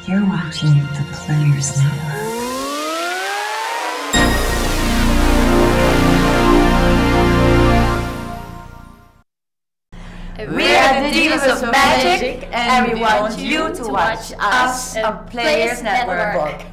You're watching the Players Network. We are the Divas of Magic, and we want you to watch us on Players Network.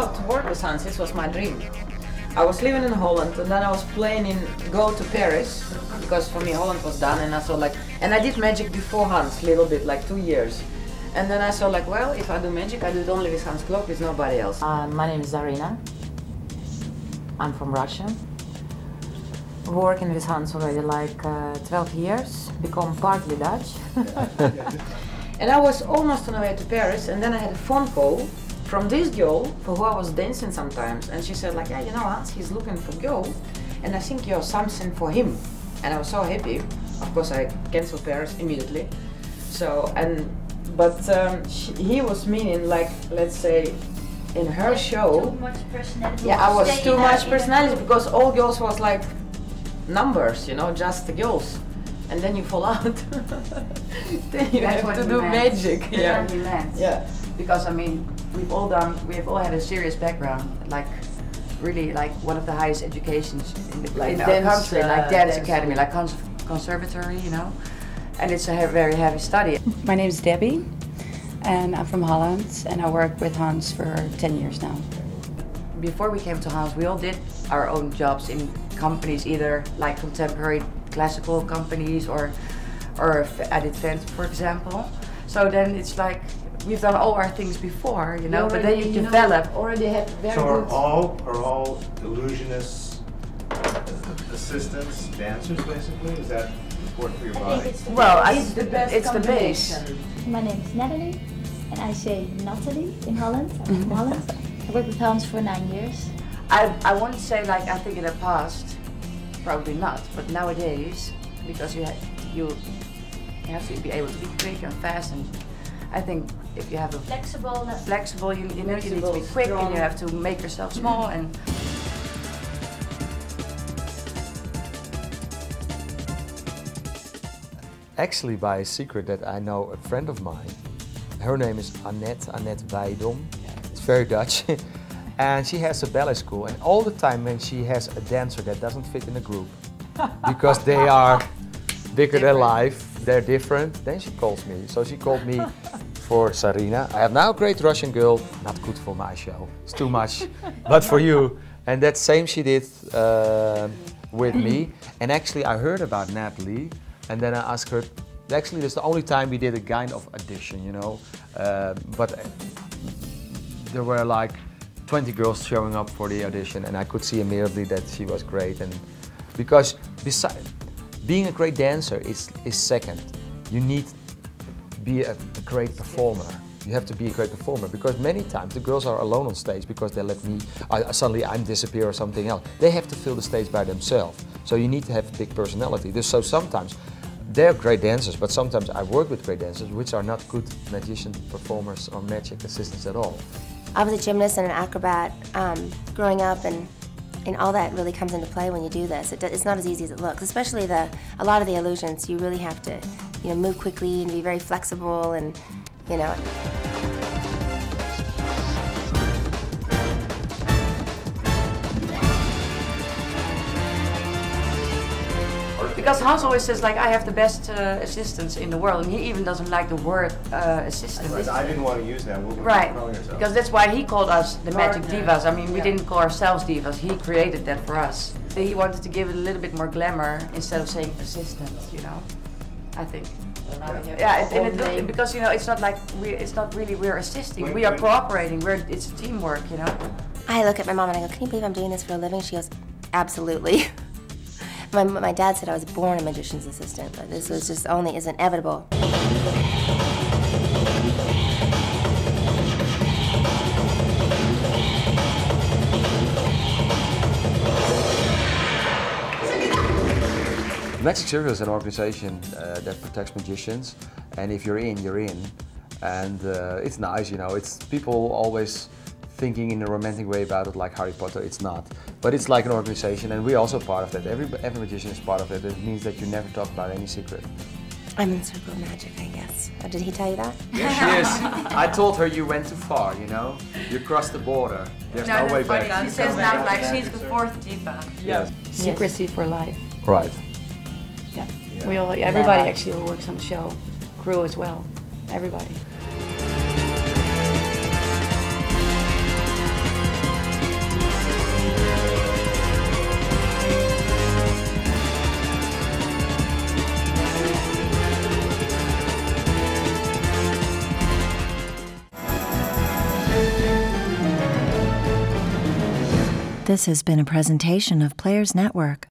To work with Hans, this was my dream. I was living in Holland and then I was planning go to Paris because for me Holland was done, and I saw like, and I did magic before Hans a little bit, like 2 years, and then I saw like, well, if I do magic I do it only with Hans Klok, with nobody else. My name is Zarina. I'm from Russia. Working with Hans already like 12 years, become partly Dutch. And I was almost on the way to Paris, and then I had a phone call from this girl for who I was dancing sometimes, and she said like, yeah, you know, Hans, he's looking for girl, and I think you're something for him. And I was so happy. Of course, I canceled Paris immediately. So, he was meaning like, let's say, in her show. Too much personality. Yeah, I was too much personality because all girls was like numbers, you know, just the girls. And then you fall out. Then you have to do magic. Yeah. Yeah. Because I mean, we've all had a serious background, like really like one of the highest educations in our country, like dance academy, like conservatory, you know, and it's a very heavy study. My name is Debby, and I'm from Holland, and I work with Hans for 10 year now. Before we came to Hans, we all did our own jobs in companies, either like contemporary classical companies or advanced, for example. So then it's like, we've done all our things before, you know, but then you develop. Already have very so good. are all illusionists assistants, dancers, basically? Is that important for your body? It's the base. My name is Nathalie, and I say Nathalie in Holland. I'm from Holland. I worked with Hans for 9 years. I won't say like, I think in the past, probably not, but nowadays, because you have to be able to be quick and fast, and I think if you have a flexible, you know, you need to be quick, strong, and you have to make yourself small. And actually, by a secret that I know a friend of mine, her name is Levitating. It's very Dutch. And she has a ballet school, and all the time when she has a dancer that doesn't fit in a group, because they are bigger than life, they're different, then she calls me. So she called me for Zarina. I have now a great Russian girl, not good for my show, it's too much, but for you. And that same she did with me. And actually I heard about Nathalie, and then I asked her, actually that's the only time we did a kind of audition, you know, but there were like 20 girls showing up for the audition, and I could see immediately that she was great. And because besides being a great dancer is second, you need to be a great performer. You have to be a great performer, because many times the girls are alone on stage because they let me, suddenly I'm disappear or something else. They have to fill the stage by themselves. So you need to have a big personality. So sometimes they're great dancers, but sometimes I work with great dancers which are not good magician performers or magic assistants at all. I was a gymnast and an acrobat growing up, and all that really comes into play when you do this. It's not as easy as it looks, especially a lot of the illusions. You really have to, you know, move quickly and be very flexible, and you know. because Hans always says like, I have the best assistants in the world, and he even doesn't like the word assistant. I didn't want to use that. What were right, you calling yourself? because that's why he called us the Magic Divas. I mean, we didn't call ourselves divas. He created that for us. He wanted to give it a little bit more glamour instead of saying assistant, you know. I think. Yeah, because you know, it's not like we're assisting. We are cooperating. It's teamwork, you know. I look at my mom and I go, "Can you believe I'm doing this for a living?" She goes, "Absolutely." My dad said I was born a magician's assistant, but this was just only is inevitable. Magic Circle is an organization that protects magicians, and if you're in, you're in. And it's nice, you know, it's people always thinking in a romantic way about it like Harry Potter. It's not. But it's like an organization, and we're also part of that. Every magician is part of it. It means that you never talk about any secret. I'm in Circle of Magic, I guess. Oh, did he tell you that? Yes, she is. I told her you went too far, you know? You crossed the border. There's no way back. She says now like she's the fourth diva. Yes. Secrecy for life. Right. Yeah. We all, everybody actually who works on the show, crew as well, everybody. This has been a presentation of Players Network.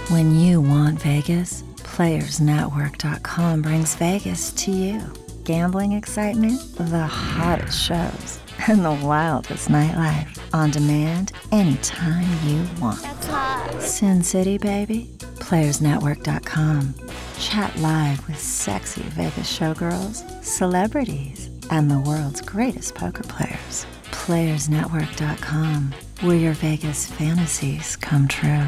When you want Vegas, PlayersNetwork.com brings Vegas to you. Gambling excitement, the hottest shows, and the wildest nightlife. On demand, anytime you want. That's hot. Sin City, baby. PlayersNetwork.com. Chat live with sexy Vegas showgirls, celebrities, and the world's greatest poker players. PlayersNetwork.com, where your Vegas fantasies come true.